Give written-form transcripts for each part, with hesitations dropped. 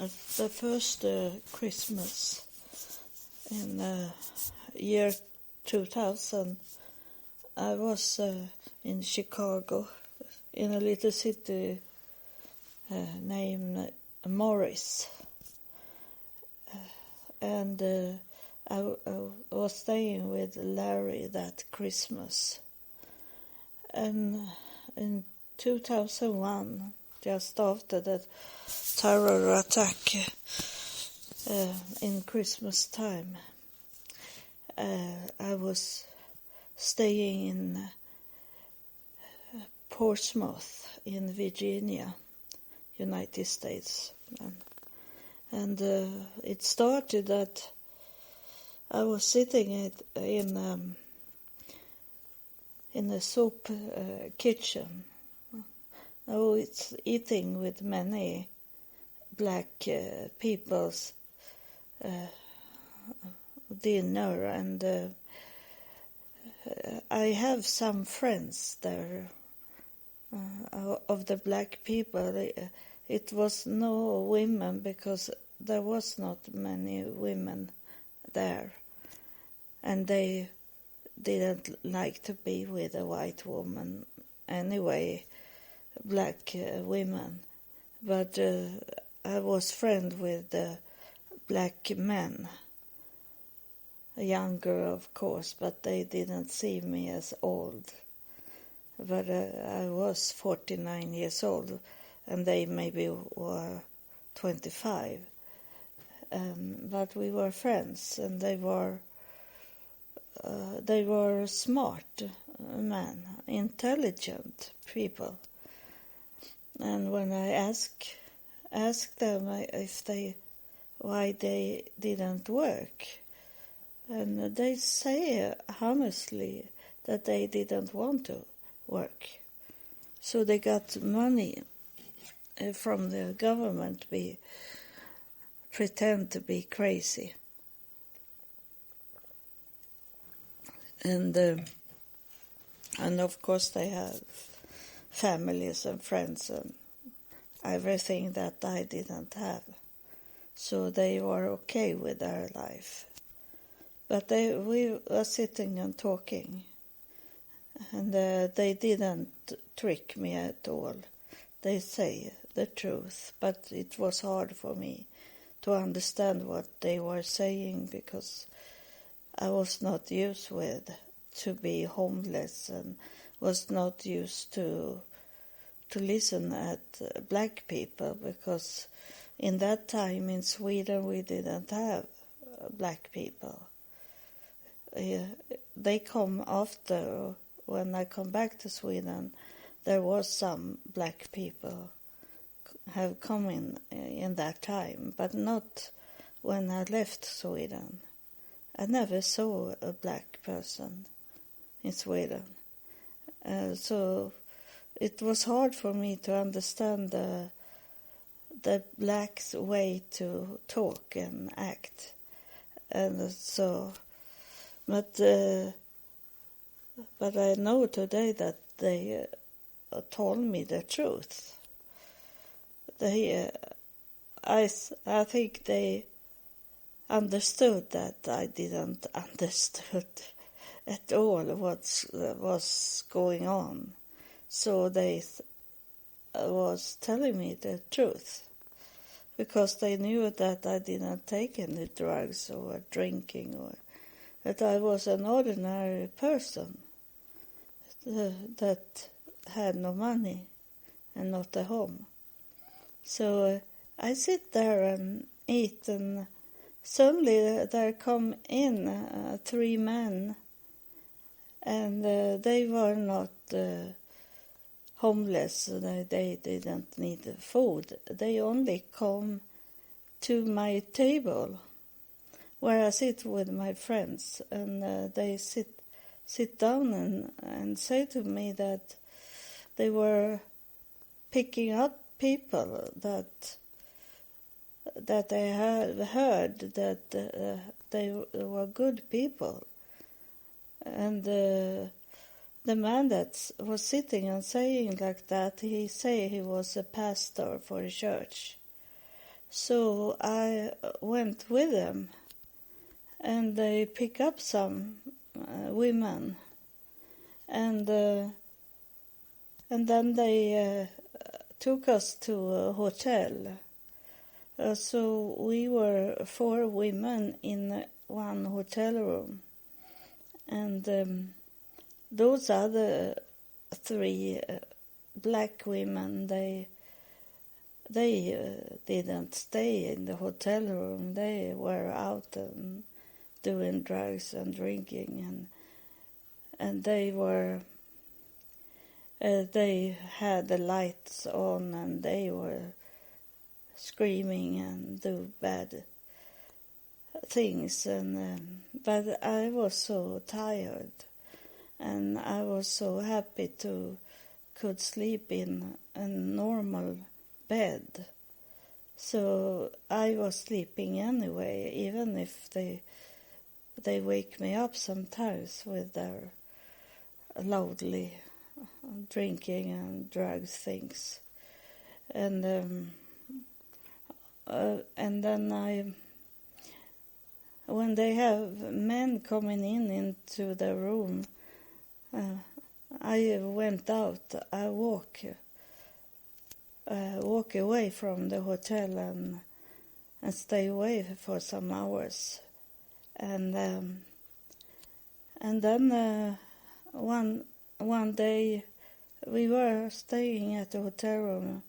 At the first Christmas in year 2000, I was in Chicago, in a little city named Morris. And I was staying with Larry that Christmas. And in 2001, just after that terror attack in Christmas time, I was staying in Portsmouth in Virginia, United States. And it started that I was sitting in a soup kitchen. I was eating with many black people's dinner, and I have some friends there of the black people. It was no women because there was not many women there, and they didn't like to be with a white woman anyway, black women. But I was friend with black men, younger of course, but they didn't see me as old. But I was 49 years old, and they maybe were 25. But we were friends, and they were smart men, intelligent people. And when I asked them why they didn't work, and they say honestly that they didn't want to work, so they got money from the government to pretend to be crazy. And of course they have families and friends and everything that I didn't have. So they were okay with their life. But we were sitting and talking, and they didn't trick me at all. They say the truth, but it was hard for me to understand what they were saying because I was not used to be homeless and was not used to listen at black people, because in that time in Sweden we didn't have black people. They come after. When I come back to Sweden, there was some black people have come in that time, but not when I left Sweden. I never saw a black person in Sweden. So it was hard for me to understand the blacks' way to talk and act. And so, but I know today that they told me the truth. I think they understood that I didn't understood at all what was going on. So they was telling me the truth, because they knew that I didn't take any drugs or drinking, or that I was an ordinary person that had no money and not a home. So I sit there and eat, and suddenly there come in 3 men, and they were not homeless. They didn't need food. They only come to my table where I sit with my friends, and they sit down and say to me that they were picking up people that they had heard that they were good people. And the man that was sitting and saying like that, he was a pastor for a church. So I went with them, and they picked up some women, and then they took us to a hotel. So we were 4 women in one hotel room, and those other 3 black women, they didn't stay in the hotel room. They were out and doing drugs and drinking, and they were they had the lights on, and they were screaming and do bad things. And but I was so tired, and I was so happy to could sleep in a normal bed. So I was sleeping anyway, even if they wake me up sometimes with their loudly drinking and drugs things. And then when they have men coming into the room, I went out. I walk away from the hotel and stay away for some hours. And then one day we were staying at the hotel room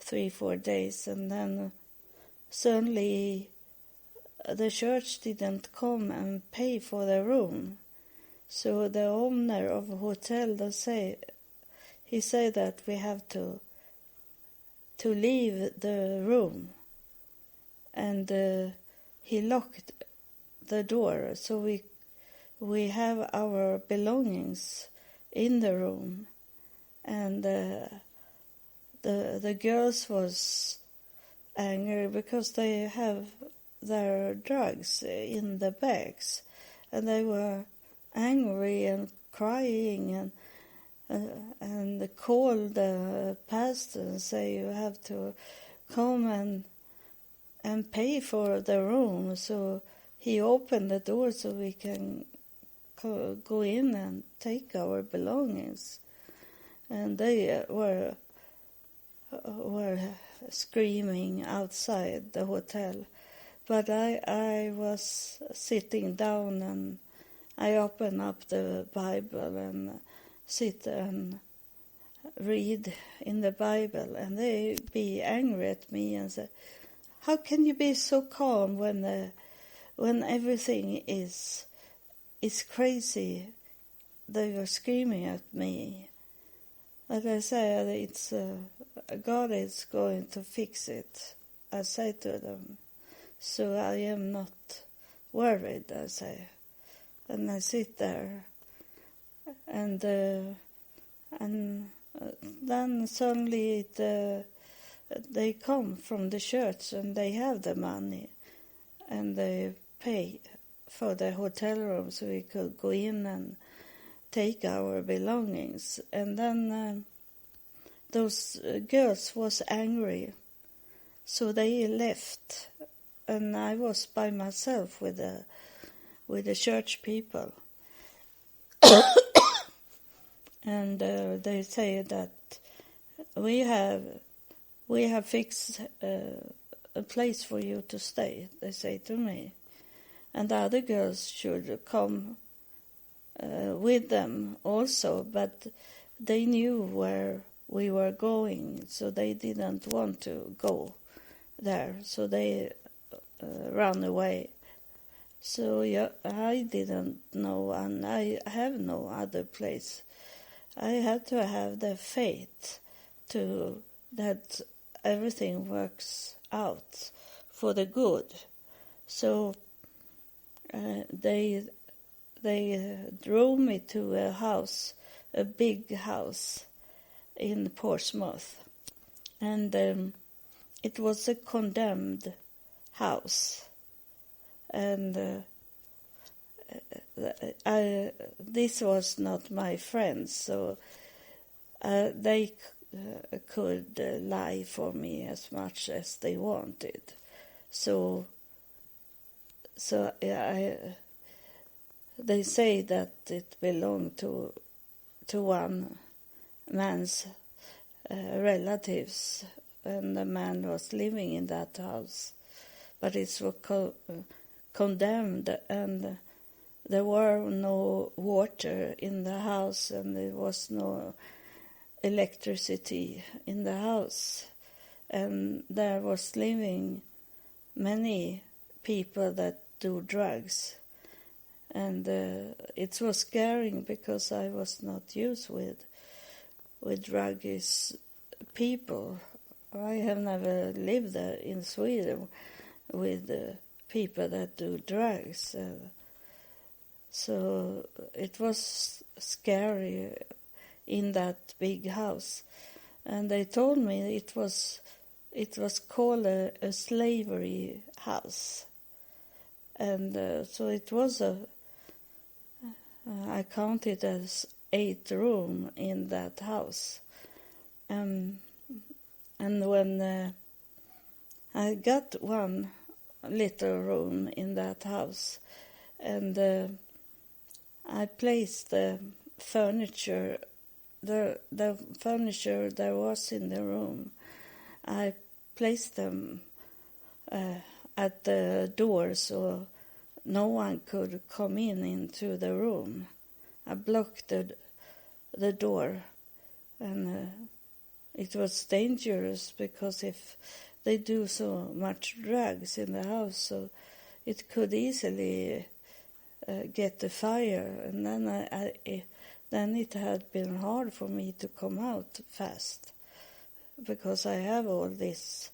3-4 days, and then suddenly the church didn't come and pay for the room. So the owner of the hotel, he said that we have to leave the room, and he locked the door, so we have our belongings in the room, and the girls was angry because they have their drugs in the bags, and they were angry and crying and called the pastor and say, you have to come and pay for the room. So he opened the door so we can go in and take our belongings. And they were screaming outside the hotel. But I was sitting down, and I opened up the Bible and sit and read in the Bible, and they be angry at me and say, how can you be so calm when everything is crazy? They were screaming at me. Like I said, it's God is going to fix it, I say to them. So I am not worried, I say. And I sit there, and then suddenly they come from the church, and they have the money, and they pay for the hotel room so we could go in and take our belongings. And then those girls was angry, so they left, and I was by myself with the church people. And they say that we have fixed a place for you to stay, they say to me. And the other girls should come with them also, but they knew where we were going, so they didn't want to go there, so they ran away. So yeah, I didn't know, and I have no other place. I had to have the faith to that everything works out for the good. So they drove me to a house, a big house in Portsmouth, and it was a condemned house, and this was not my friends, so they could lie for me as much as they wanted. So they say that it belonged to one man's relatives, and the man was living in that house, but it was condemned, and there were no water in the house, and there was no electricity in the house, and there was living many people that do drugs, and it was scaring because I was not used with druggish people. I have never lived there in Sweden with people that do drugs, so it was scary in that big house. And they told me it was called a slavery house, and so it was I counted as 8 rooms in that house, and when I got one little room in that house, and I placed the furniture, the furniture there was in the room, I placed them at the door so no one could come into the room. I blocked the door, and it was dangerous because if they do so much drugs in the house, so it could easily get a fire, and then it had been hard for me to come out fast because I have all this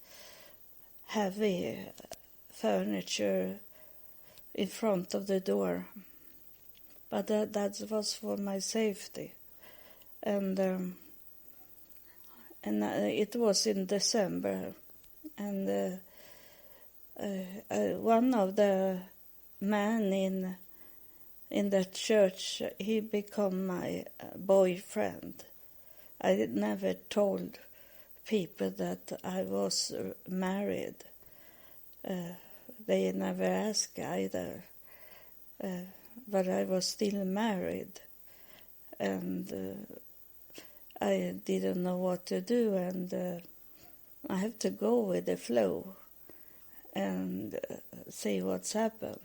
heavy furniture in front of the door. But that was for my safety, and it was in December, and one of the men in that church, he became my boyfriend. I never told people that I was married. They never asked either. But I was still married, and I didn't know what to do, and I have to go with the flow and see what's happened.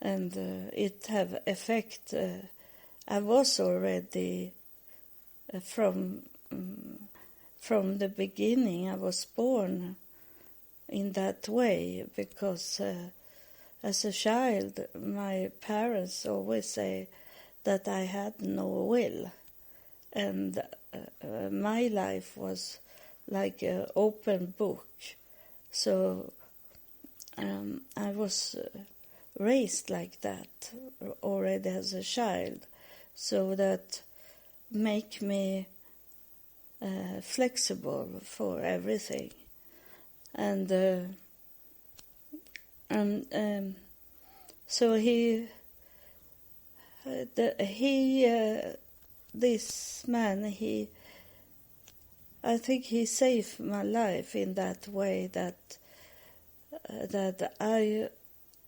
And it have effect. I was already from the beginning. I was born in that way because as a child, my parents always say that I had no will, and my life was like an open book. So I was raised like that already as a child, so that make me flexible for everything. And so this man, I think he saved my life in that way, that I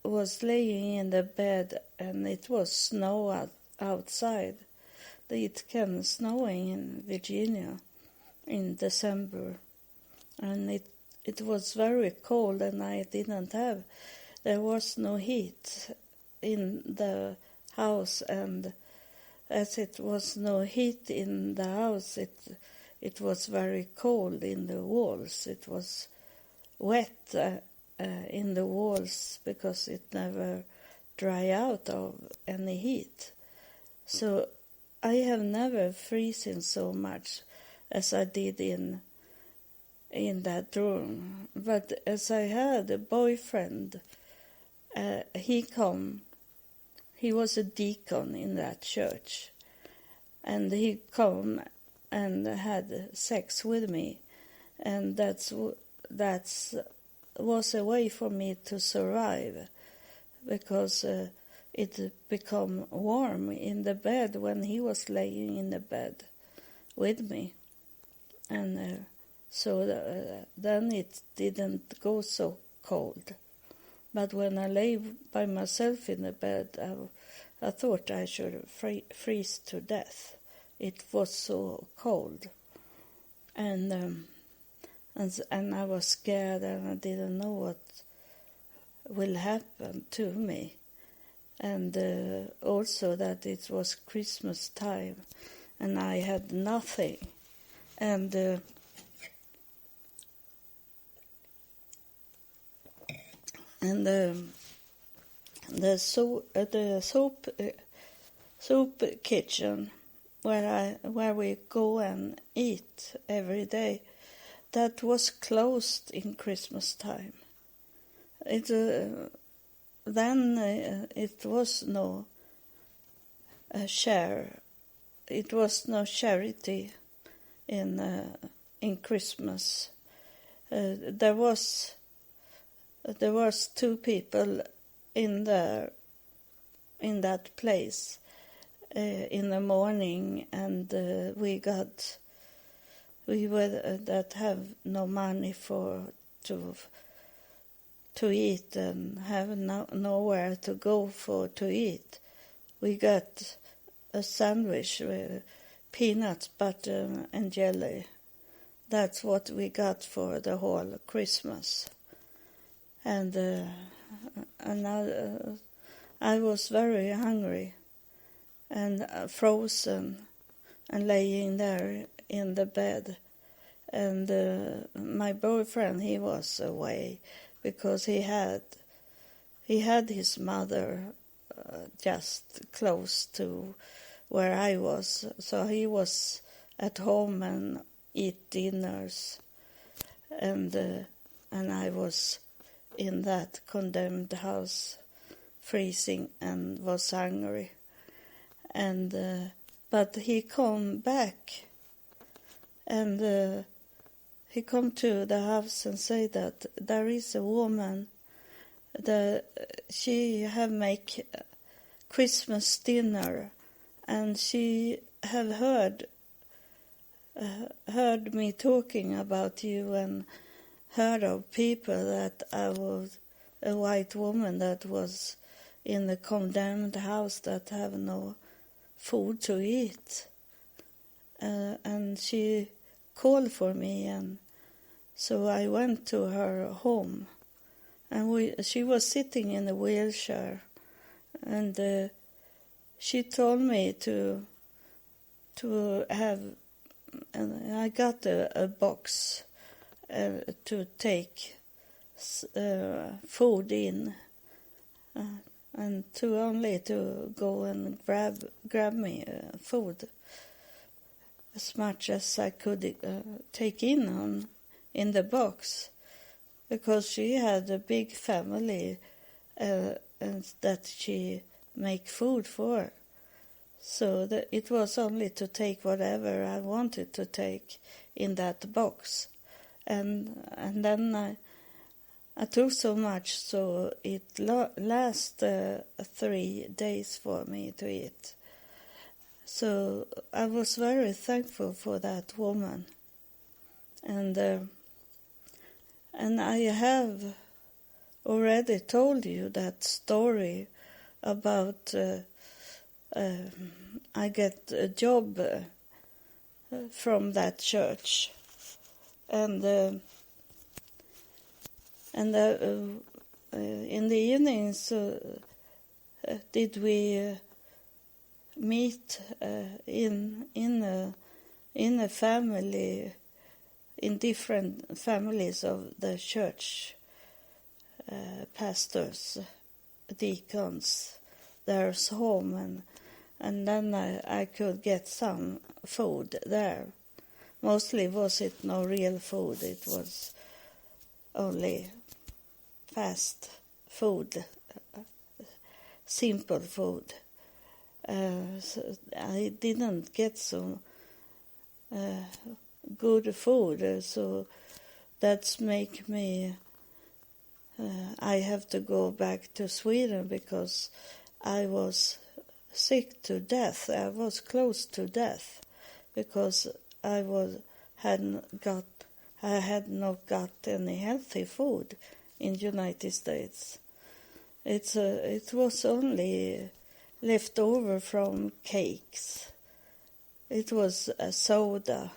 was laying in the bed and it was snow outside. It came snowing in Virginia in December, and it was very cold, and there was no heat in the house, and as it was no heat in the house, it was very cold in the walls. It was wet in the walls because it never dry out of any heat. So I have never frozen so much as I did in that room. But as I had a boyfriend, he was a deacon in that church, and he come and had sex with me, and that was a way for me to survive, because it became warm in the bed when he was laying in the bed with me. and so then it didn't go so cold. But when I lay by myself in the bed, I thought I should freeze to death. It was so cold, and I was scared, and I didn't know what will happen to me, and also that it was Christmas time, and I had nothing, and the soup kitchen where we go and eat every day, that was closed in Christmas time. Then it was no share. It was no charity in Christmas. There was 2 people in that place in the morning, and we were that have no money to eat and have nowhere to go to eat. We got a sandwich with peanuts, butter, and jelly. That's what we got for the whole Christmas. And I was very hungry and frozen and laying there in the bed. And my boyfriend, he was away because he had his mother just close to where I was. So he was at home and eat dinners. And I was in that condemned house, freezing and was hungry. And but he come back, and he come to the house and say that there is a woman that she have make Christmas dinner, and she have heard me talking about you and heard of people that I was a white woman that was in the condemned house that have no food to eat. And she called for me, and so I went to her home. And she was sitting in a wheelchair, and she told me to have, and I got a box to take food in, and to go and grab me food as much as I could take in the box, because she had a big family and that she make food for. So it was only to take whatever I wanted to take in that box. And then I took so much, so it lasted 3 days for me to eat. So I was very thankful for that woman. And I have already told you that story about I get a job from that church, and in the evenings did we meet in a family, in different families of the church, pastors, deacons, their home, and then I could get some food there. Mostly was it no real food, it was only fast food, simple food. So I didn't get some good food, so that's make me I have to go back to Sweden because I was sick to death. I was close to death because I got I had not got any healthy food in United States. It was only left over from cakes. It was a soda.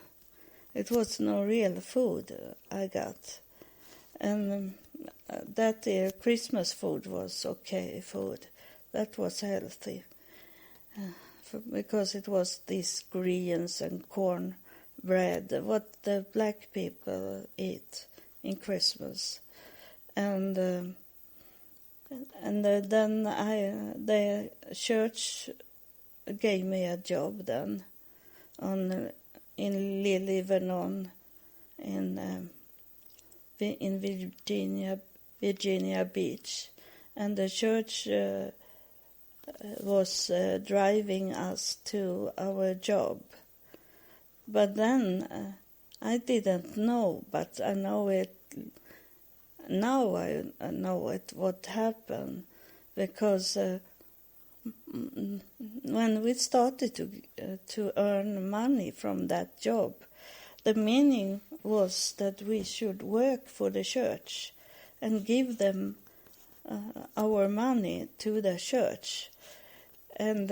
It was no real food I got. And that year Christmas food was okay food. That was healthy. Because it was these greens and corn bread, what the black people eat in Christmas. And then the church gave me a job then in Lily Vernon in Virginia Beach, and the church was driving us to our job. But then I didn't know, but I know it now. I know it what happened, because when we started to earn money from that job, the meaning was that we should work for the church and give them our money to the church. And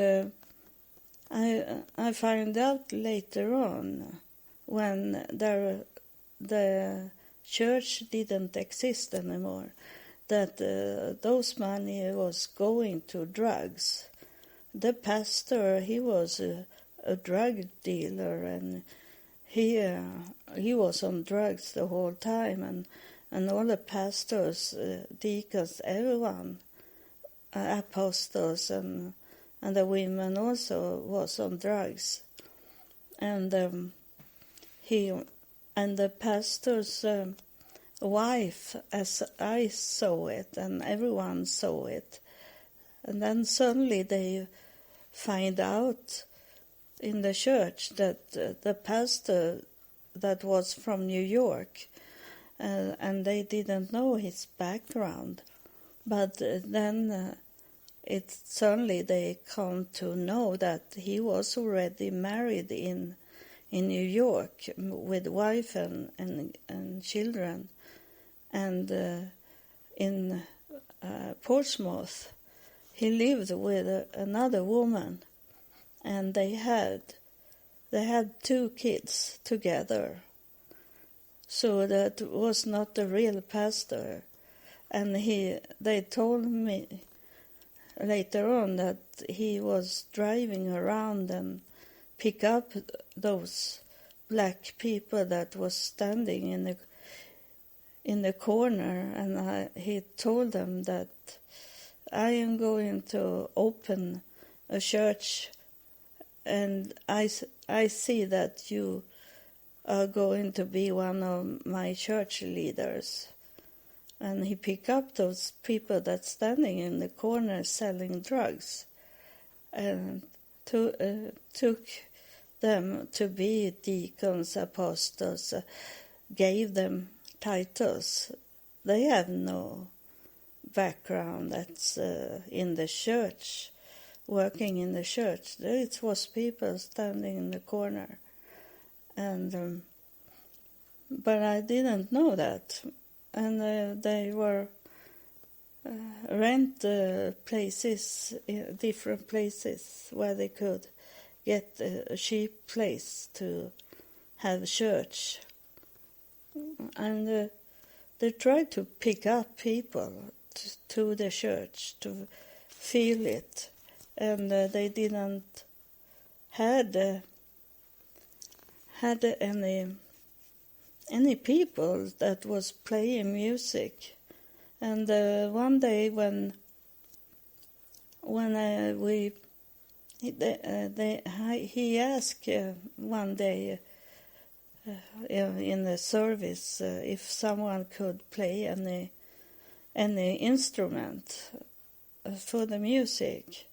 I found out later on, when the church didn't exist anymore, that those money was going to drugs. The pastor, he was a drug dealer, and he was on drugs the whole time, and all the pastors, deacons, everyone, apostles, and the women also was on drugs. And the pastor's wife, as I saw it, and everyone saw it, and then suddenly they find out in the church that the pastor that was from New York, and they didn't know his background, but then suddenly they come to know that he was already married in New York with wife and children, and in Portsmouth he lived with another woman, and they had 2 kids together. So that was not the real pastor. And they told me later on that he was driving around and pick up those black people that was standing in the corner, and he told them that I am going to open a church, and I see that you are going to be one of my church leaders. And he picked up those people that's standing in the corner selling drugs and took them to be deacons, apostles, gave them titles. They have no background that's in the church, working in the church. It was people standing in the corner. And but I didn't know that. And they were rent places, different places where they could get a cheap place to have church. And they tried to pick up people to the church to feel it. And they didn't had any people that was playing music. And one day when he asked one day in the service if someone could play any instrument for the music,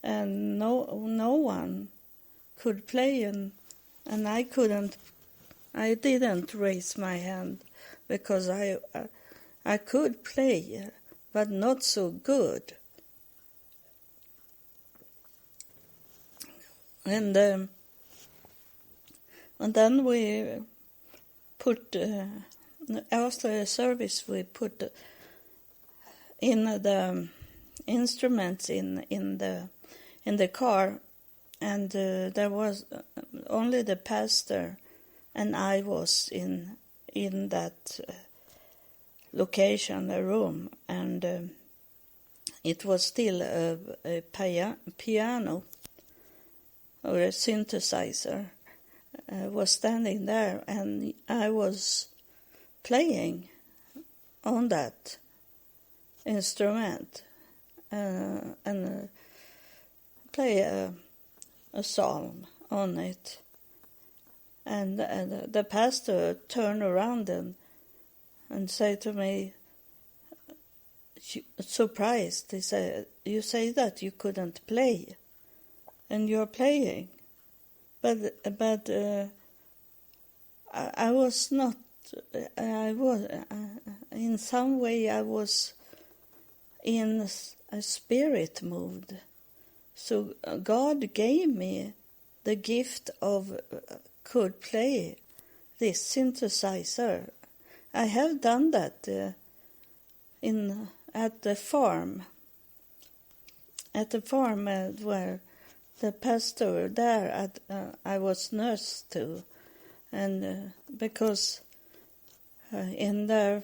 and no one could play, and I couldn't. I didn't raise my hand because I could play, but not so good. And then we put after the service we put in the instruments in the car, and there was only the pastor and I was in that location, a room, and it was still a piano or a synthesizer was standing there, and I was playing on that instrument and play a psalm on it. And the pastor turned around and said to me, surprised, he said, "You say that you couldn't play, and you're playing." But I was not. I was in some way I was in a spirit mood. So God gave me the gift of could play this synthesizer. I have done that at the farm. At the farm where the pastor there I was nurse to, and because in the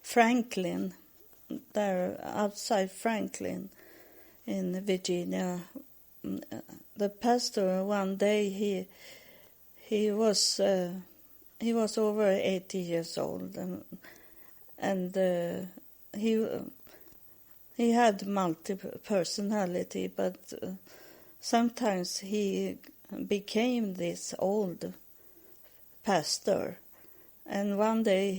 Franklin, there outside Franklin in Virginia, the pastor one day he was over 80 years old, and he had multiple personality, but sometimes he became this old pastor. And one day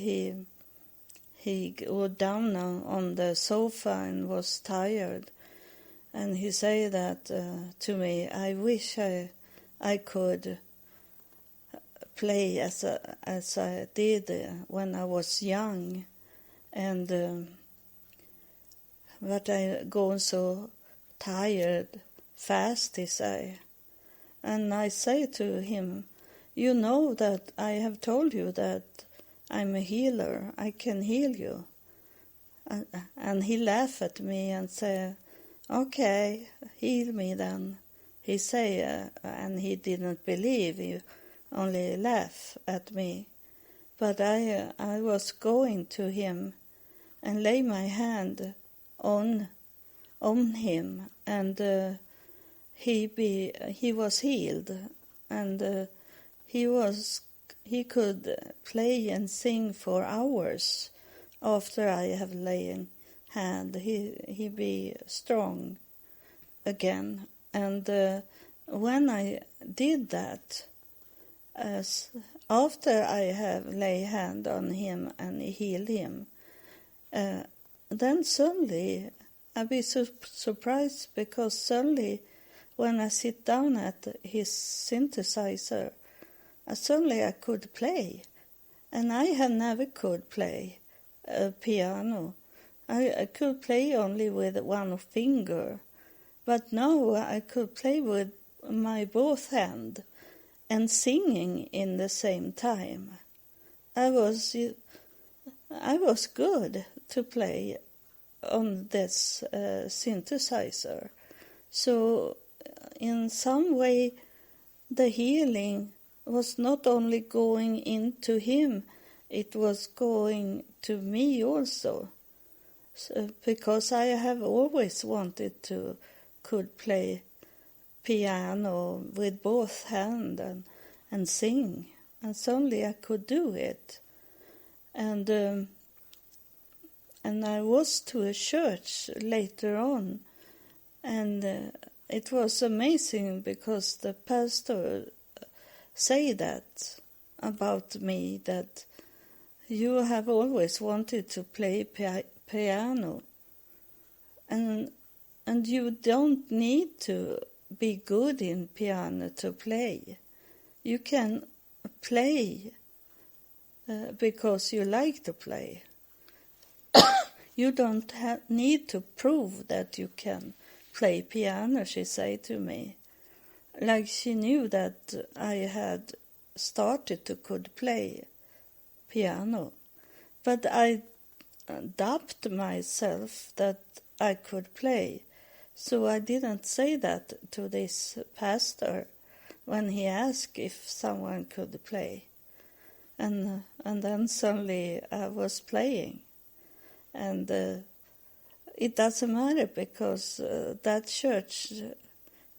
he got down on the sofa and was tired, and he said that to me, "I wish I could play as I did when I was young, and but I go so tired fast," he say. And I say to him, "You know that I have told you that I'm a healer. I can heal you." And he laughed at me and said, "Okay, heal me then." He say, and he didn't believe. He only laughed at me. But I was going to him and lay my hand on him, and he was healed, and he could play and sing for hours after I have laid hand. He be strong again. And when I did that, after I have laid hand on him and healed him, then suddenly I be surprised, because suddenly when I sit down at his synthesizer, suddenly I could play, and I have never could play a piano. I could play only with one finger, but now I could play with my both hand and singing in the same time. I was good to play on this synthesizer. So in some way the healing was not only going into him, it was going to me also. So, because I have always wanted to could play piano with both hands and sing, and suddenly I could do it. And I was to a church later on, and it was amazing, because the pastor say that about me, that you have always wanted to play piano, and you don't need to be good in piano to play. You can play because you like to play. You don't need to prove that you can play piano, she said to me. Like she knew that I had started to could play piano. But I doubted myself that I could play. So I didn't say that to this pastor when he asked if someone could play. And then suddenly I was playing. And it doesn't matter because that church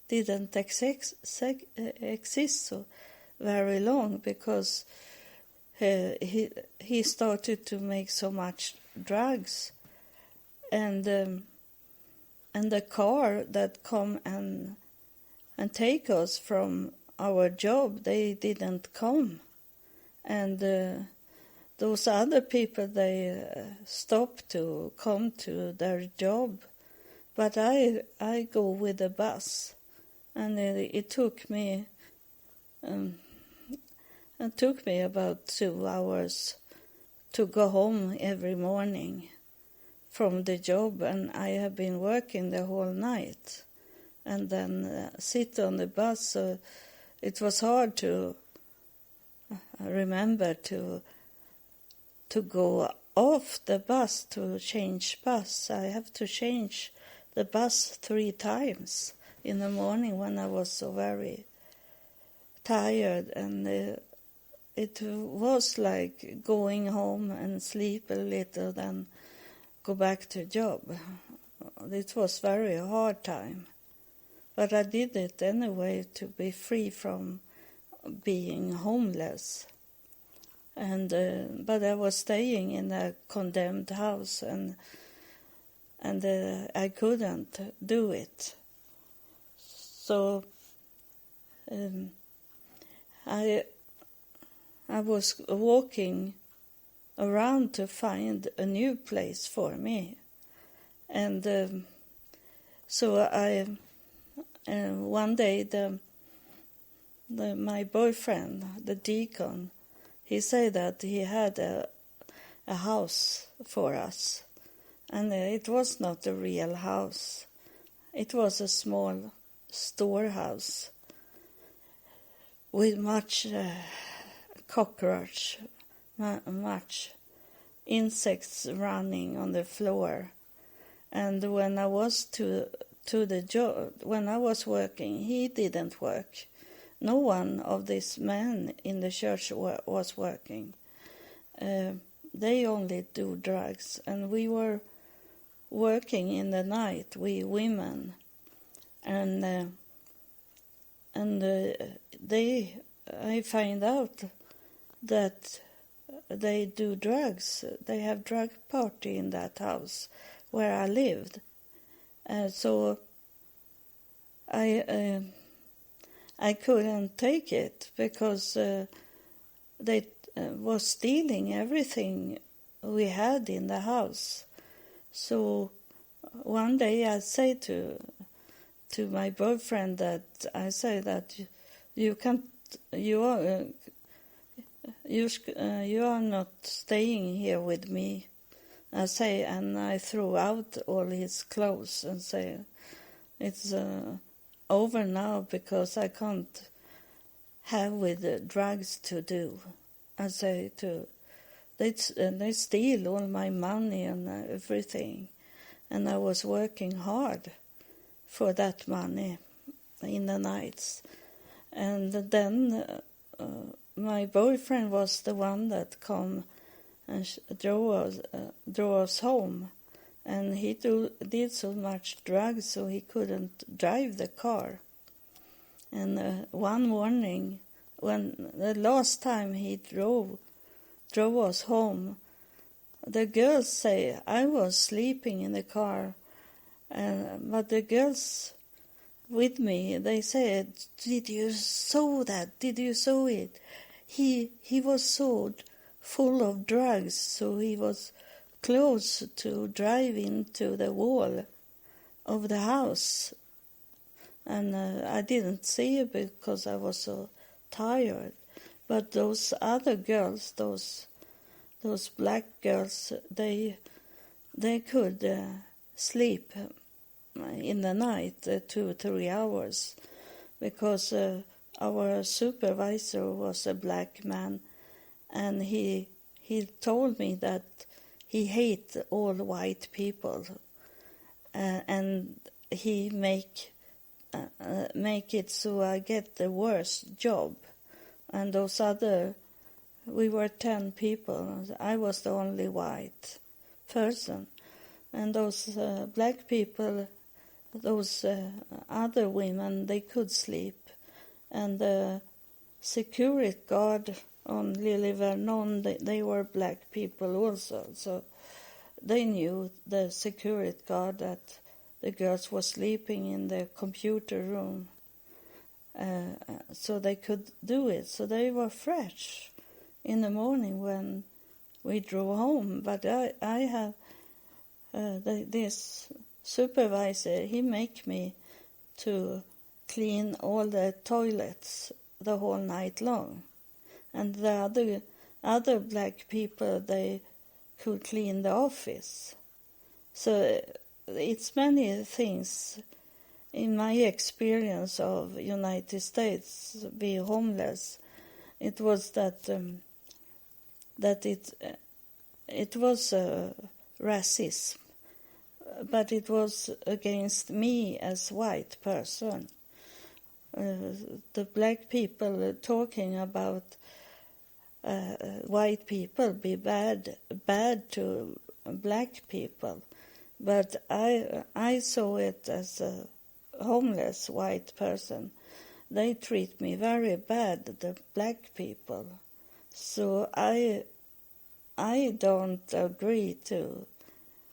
didn't exist so very long because he started to make so much drugs. And the car that come and take us from our job, they didn't come. And those other people, they stopped to come to their job. But I go with the bus. And it took me about 2 hours to go home every morning from the job, and I have been working the whole night and then sit on the bus, so it was hard to remember to go off the bus to change bus. I have to change the bus 3 times in the morning when I was so very tired, and it was like going home and sleep a little, then go back to job. It was very hard time, but I did it anyway to be free from being homeless. And but I was staying in a condemned house, and I couldn't do it. So I was walking around to find a new place for me, and so I one day my boyfriend, the deacon, he said that he had a house for us, and it was not a real house. It was a small storehouse with much cockroach, much insects running on the floor. And when I was to the job, when I was working, he didn't work. No one of these men in the church was working. They only do drugs, and we were working in the night, we women, and I find out that they do drugs. They have drug party in that house where I lived. So I couldn't take it because they was stealing everything we had in the house. So one day I say to my boyfriend that I say that you are not staying here with me. I say, and I threw out all his clothes and say, it's over now because I can't have with drugs to do. I say they steal all my money and everything, and I was working hard for that money in the nights. And then my boyfriend was the one that come and drove us home, and he did so much drugs so he couldn't drive the car. And one morning, when the last time he drove us home, the girls say I was sleeping in the car, but the girls with me, they said, "Did you sew that? Did you sew it?" He was so full of drugs, so he was close to drive into the wall of the house. And I didn't see it because I was so tired. But those other girls, those black girls, they could sleep in the night 2 or 3 hours, because our supervisor was a black man, and he told me that he hates all white people, and he make it so I get the worst job. And those other, we were 10 people. I was the only white person. And those black people, those other women, they could sleep. And the security guard on Lily Vernon, they were black people also. So they knew, the security guard, that the girls were sleeping in the computer room. So they could do it. So they were fresh in the morning when we drove home. But I have this supervisor, he make me to clean all the toilets the whole night long. And the other black people, they could clean the office. So it's many things. In my experience of United States, being homeless, it was that it was racism, but it was against me as white person. The black people talking about white people be bad to black people, but I saw it as a homeless white person. They treat me very bad, the black people. So I don't agree to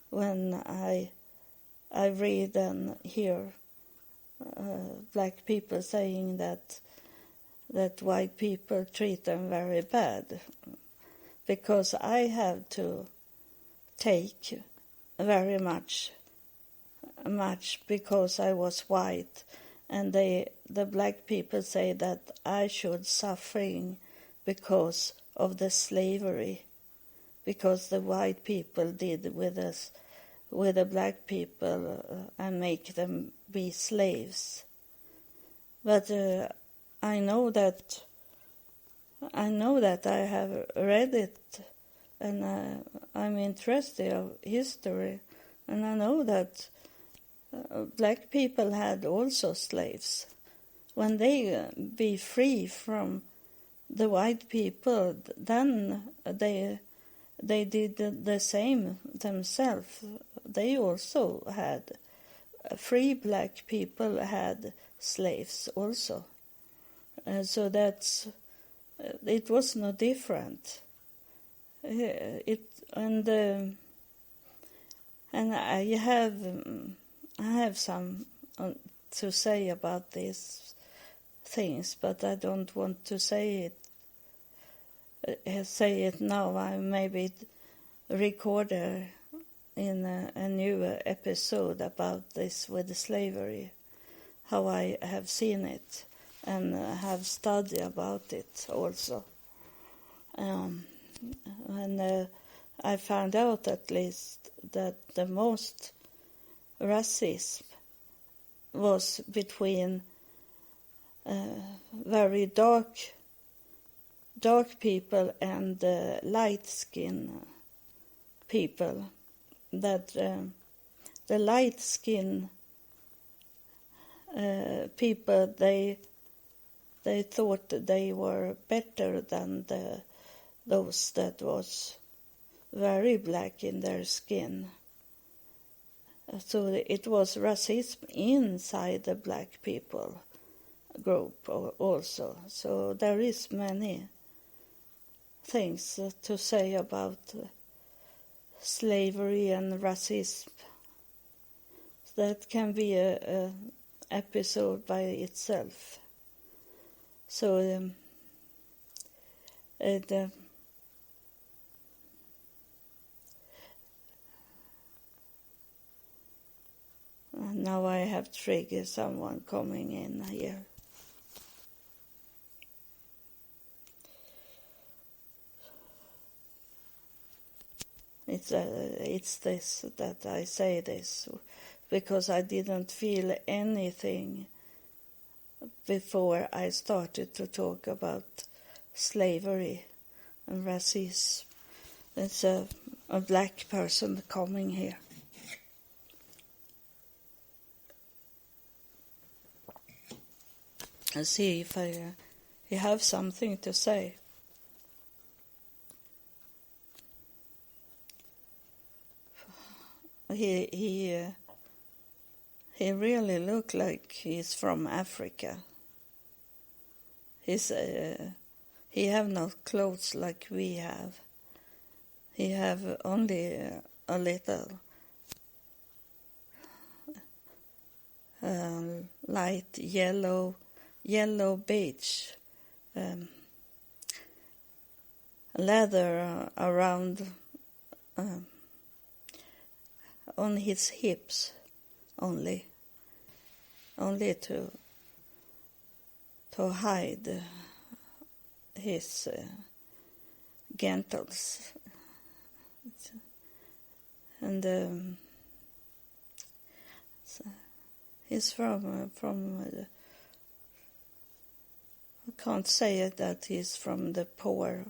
when I read and hear black people saying that white people treat them very bad, because I have to take very much because I was white, and the black people say that I should suffering because of the slavery, because the white people did with us, with the black people, and make them be slaves. But I know that I have read it, and I'm interested in history, and I know that black people had also slaves. When they be free from the white people, then they did the same themselves. They also had free black people had slaves also. So that's it was no different. And I have some to say about these things, but I don't want to say it now. I maybe record in a new episode about this with the slavery, how I have seen it and have studied about it also. And I found out at least that the most racism was between very dark people and light skin people. That the light skin people, they thought they were better than those that was very black in their skin. So it was racism inside the black people group also. So there is many things to say about slavery and racism. That can be a episode by itself. So now I have triggered someone coming in here. It's this that I say this because I didn't feel anything before I started to talk about slavery and racism. It's a black person coming here. Let's see if he have something to say. He really look like he's from Africa. He have no clothes like we have. He have only a little light yellow beige leather around on his hips only to hide his genitals. And so he's from I can't say it that he's from the poor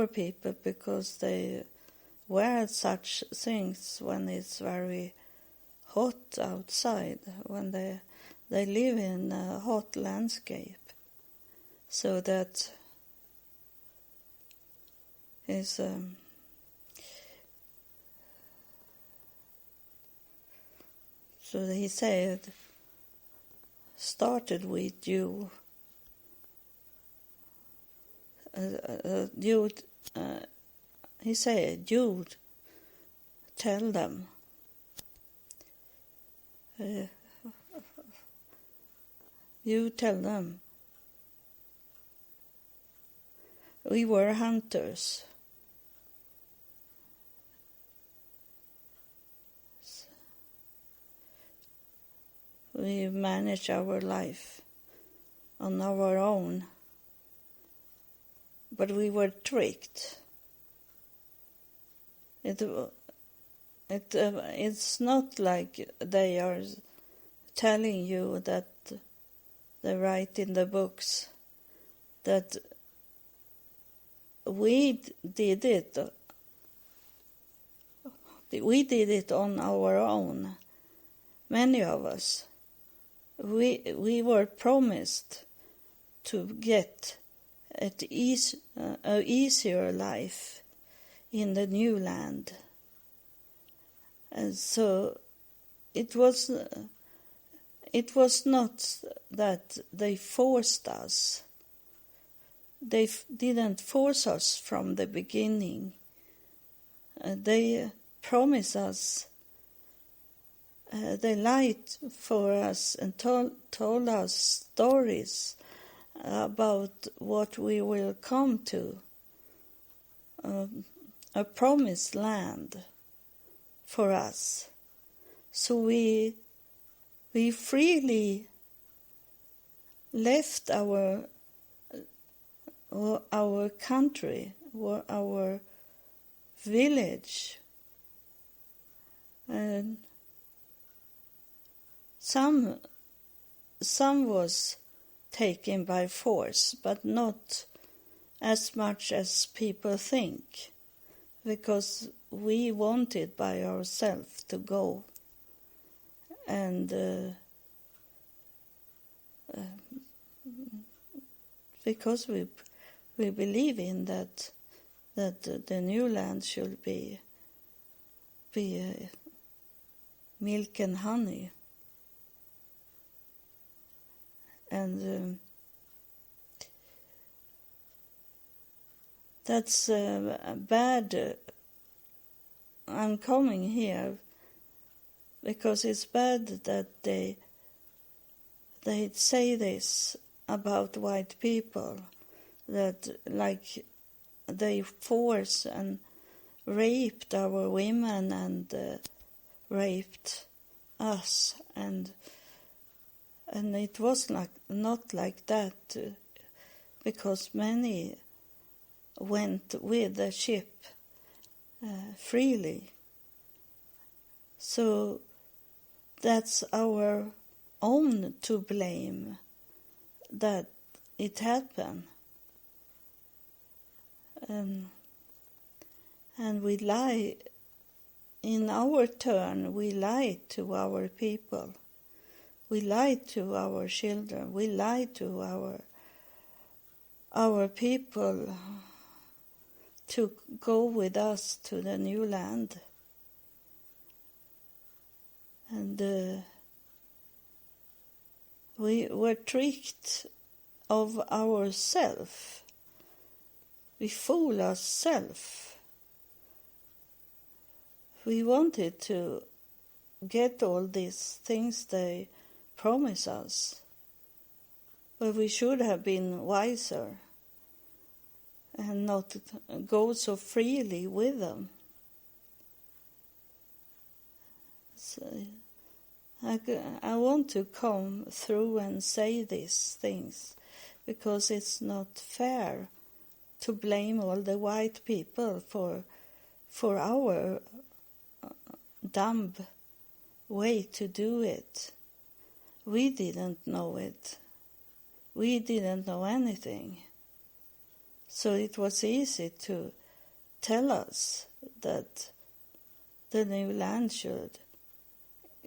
people, because they wear such things when it's very hot outside, when they live in a hot landscape. So that is so he said, started with you. He said, you tell them. You tell them. We were hunters. We managed our life on our own. But we were tricked. It's not like they are telling you that they write in the books that we did it. We did it on our own. Many of us. We were promised to get a easier life in the new land. And so it was not that they forced us. They didn't force us from the beginning. They promised us. They lied for us and told us stories about what we will come to, a promised land for us. So we freely left our country, our village, and some was taken by force, but not as much as people think, because we wanted by ourselves to go, and because we believe in that the new land should be milk and honey. And that's bad. I'm coming here because it's bad that they say this about white people, that like they force and raped our women and raped us, and it was not like that, because many went with the ship freely. So that's our own to blame, that it happened. And we lie, in our turn, we lie to our people. We lie to our children. We lie to our people to go with us to the new land. And we were tricked of ourselves. We fool ourselves. We wanted to get all these things they promise us, but we should have been wiser and not go so freely with them. So I want to come through and say these things, because it's not fair to blame all the white people for our dumb way to do it. We didn't know it. We didn't know anything. So it was easy to tell us that the new land should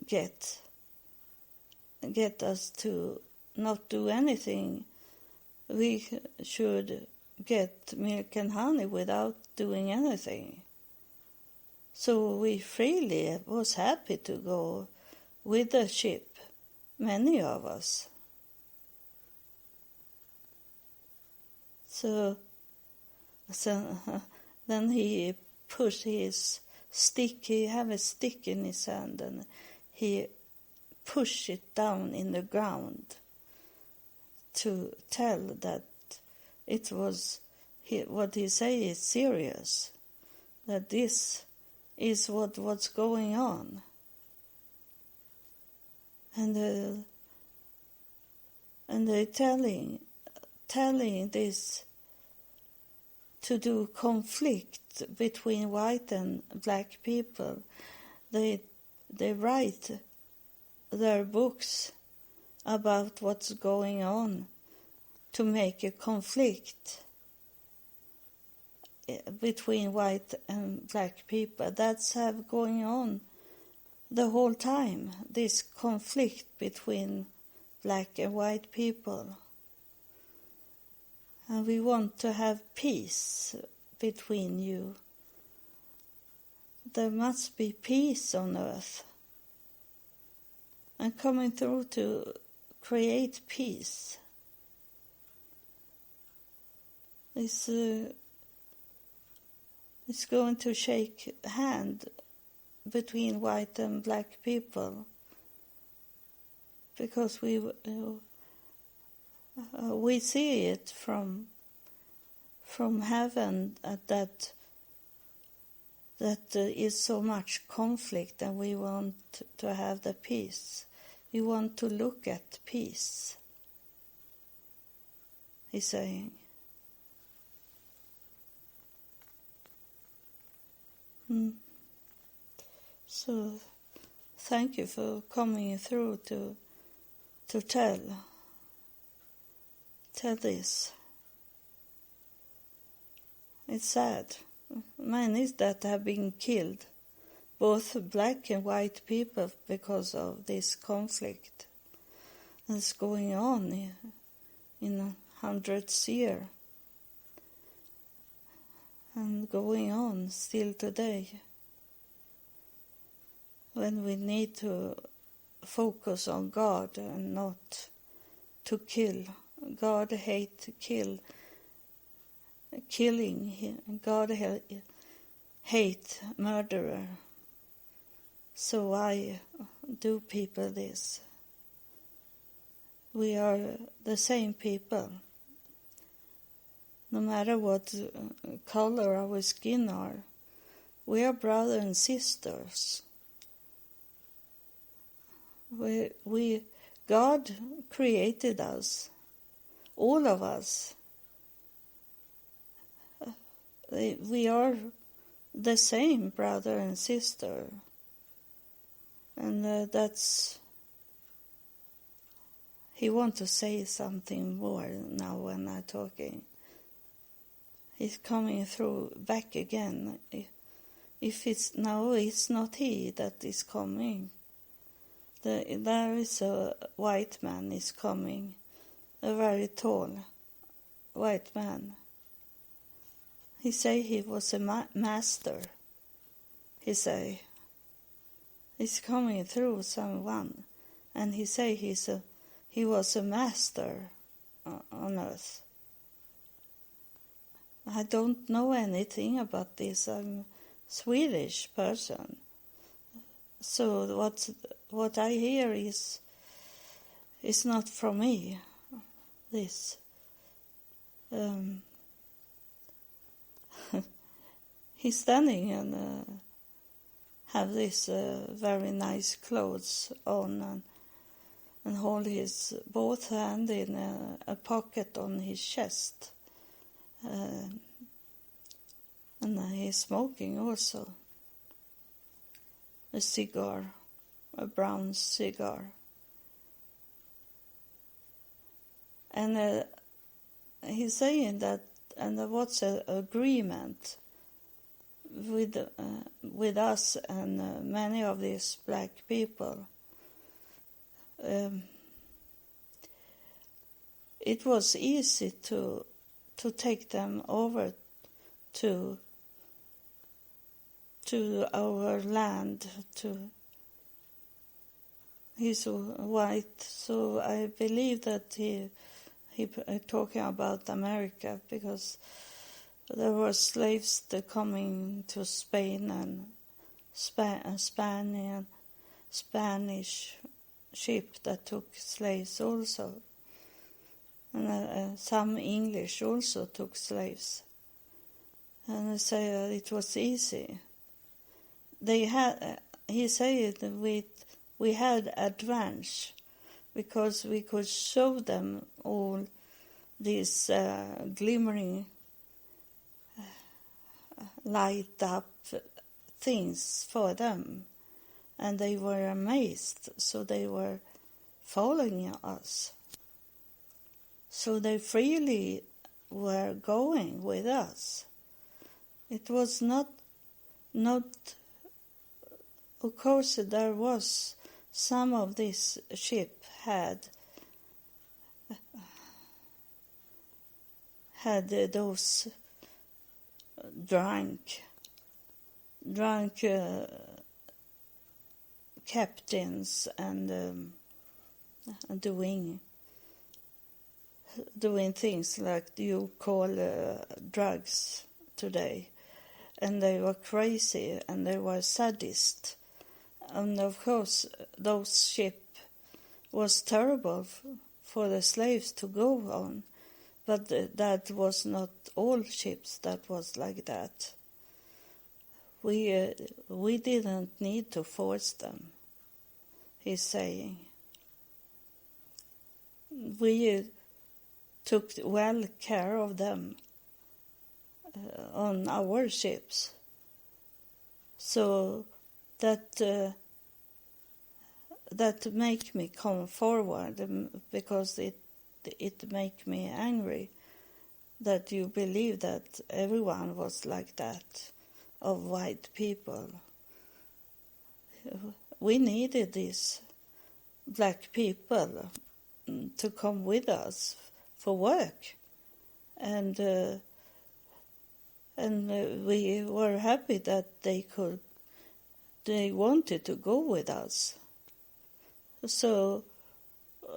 get us to not do anything. We should get milk and honey without doing anything. So we freely was happy to go with the ship, many of us. So then he pushed his stick, he had a stick in his hand, and he pushed it down in the ground to tell that it was, what he say is serious, that this is what's going on. And they're telling this to do conflict between white and black people. They write their books about what's going on to make a conflict between white and black people. That's have going on the whole time, this conflict between black and white people. And we want to have peace between you. There must be peace on earth. And coming through to create peace is going to shake hand between white and black people, because we see it from heaven that is so much conflict, and we want to have the peace. We want to look at peace, he's saying. So thank you for coming through to tell this. It's sad. Many that have been killed, both black and white people, because of this conflict that's going on in hundreds of years and going on still today, when we need to focus on God and not to kill. God hates killing. God hates murderer. So why do people this? We are the same people. No matter what color our skin are, we are brothers and sisters. God created us, all of us. We are the same brother and sister, and that's he wants to say something more now when I'm talking. He's coming through back again. If it's not he that is coming. There is a white man is coming, a very tall white man. He say he was a master. He say he's coming through someone, and he say he was a master on earth. I don't know anything about this. I'm a Swedish person, so what I hear is not from me. This. He's standing and have this very nice clothes on and hold his both hand in a pocket on his chest. And he's smoking also a cigar, a brown cigar. And he's saying that, and what's an agreement with us and many of these black people. It was easy to take them over to our land. He's white, so I believe that he talking about America, because there were slaves that coming to Spain and Spanish ship that took slaves also, and some English also took slaves. And I say it was easy. He said we had advantage because we could show them all these glimmering light up things for them, and they were amazed, so they were following us. So they freely were going with us. It was not, of course there was some of this ship had those drunk captains and doing things like you call drugs today, and they were crazy and they were sadists, and of course those ship was terrible for the slaves to go on. But that was not all ships that was like that. We didn't need to force them, he's saying. We took well care of them on our ships. So that make me come forward, because it make me angry that you believe that everyone was like that, of white people. We needed these black people to come with us for work, and we were happy that they wanted to go with us. So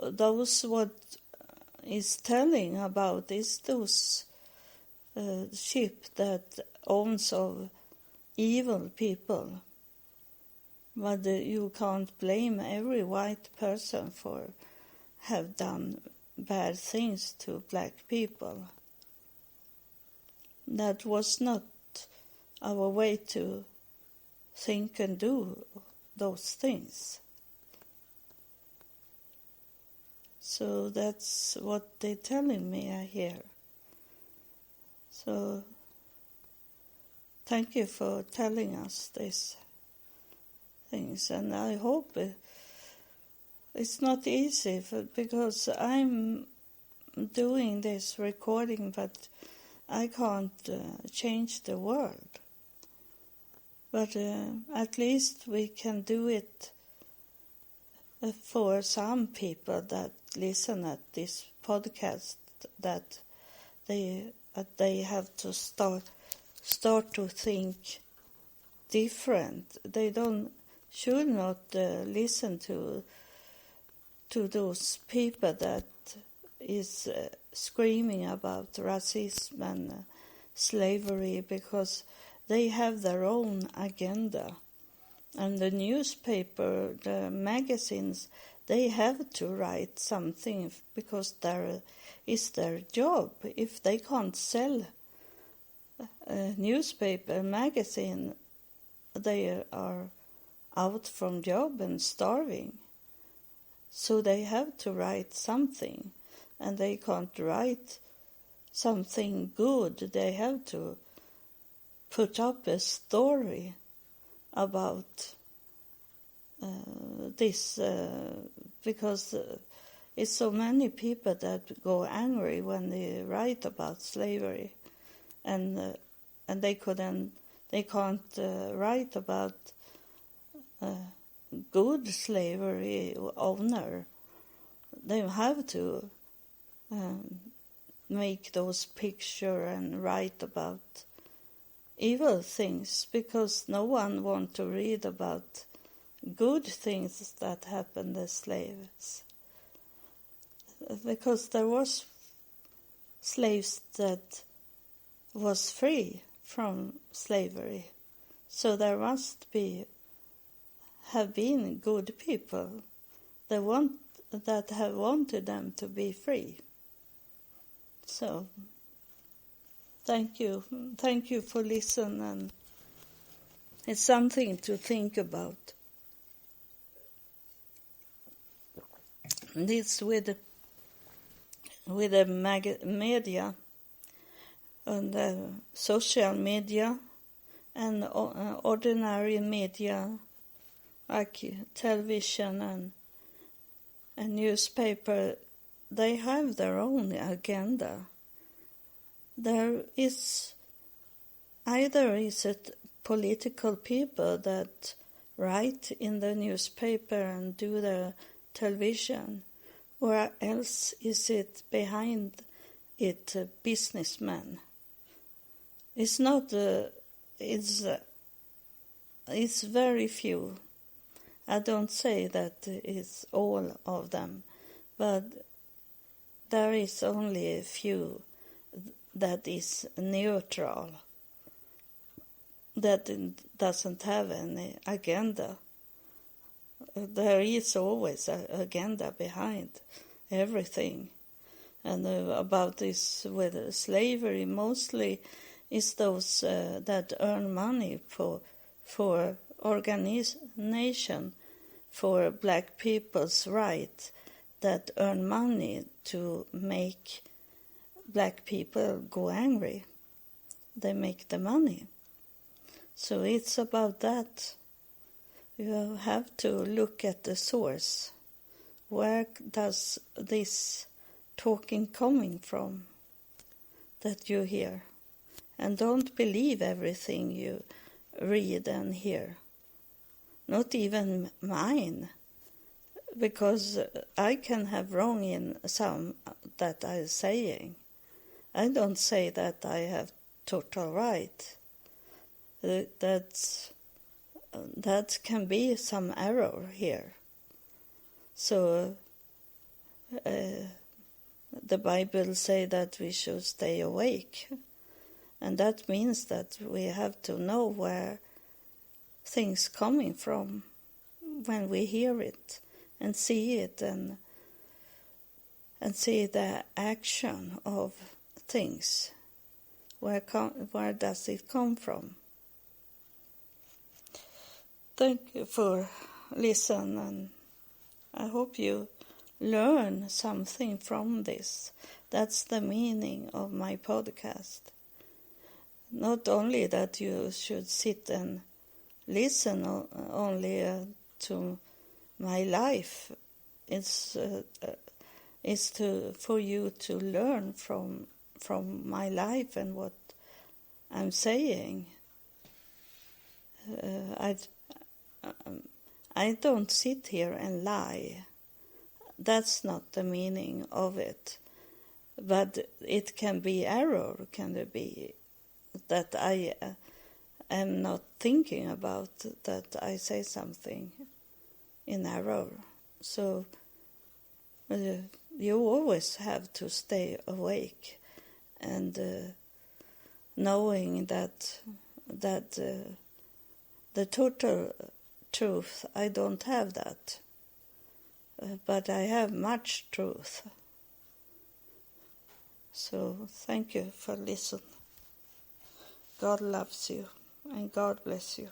those what is telling about is those ship that owns of evil people. But you can't blame every white person for have done bad things to black people. That was not our way to think and do those things. So that's what they're telling me I hear. So thank you for telling us these things, and I hope It's not easy because I'm doing this recording, but I can't change the world. But at least we can do it for some people that listen at this podcast, that they have to start to think different. They should not listen to those people that is screaming about racism and slavery, because they have their own agenda. And the newspaper, the magazines, they have to write something because that is their job. If they can't sell a newspaper, magazine, they are out from job and starving. So they have to write something, and they can't write something good. They have to put up a story about this, because it's so many people that go angry when they write about slavery, and they can't write about good slavery owner. They have to make those pictures and write about evil things, because no one wants to read about good things that happened to slaves. Because there was slaves that was free from slavery, so there must have been good people that have wanted them to be free. So thank you for listening, and it's something to think about. This with the media and social media and ordinary media like television and newspaper, they have their own agenda. There is either it political people that write in the newspaper and do the television, or else is it behind it businessmen. It's not. It's very few. I don't say that it's all of them, but there is only a few that is neutral, that doesn't have any agenda. There is always an agenda behind everything. And about this with slavery, mostly is those that earn money for organization for black people's right, that earn money to make black people go angry. They make the money. So it's about that. You have to look at the source. Where does this talking coming from that you hear? And don't believe everything you read and hear. Not even mine, because I can have wrong in some that I'm saying. I don't say that I have total right. That can be some error here. So the Bible say that we should stay awake, and that means that we have to know where things coming from when we hear it and see it and see the action of things. Where does it come from? Thank you for listening, and I hope you learn something from this. That's the meaning of my podcast. Not only that you should sit and listen only to my life. it's for you to learn from my life and what I'm saying. I don't sit here and lie. That's not the meaning of it. But it can be error, can there be, that I am not thinking about, that I say something in error. So you always have to stay awake and knowing that the total truth, I don't have that. But I have much truth. So thank you for listening. God loves you and God bless you.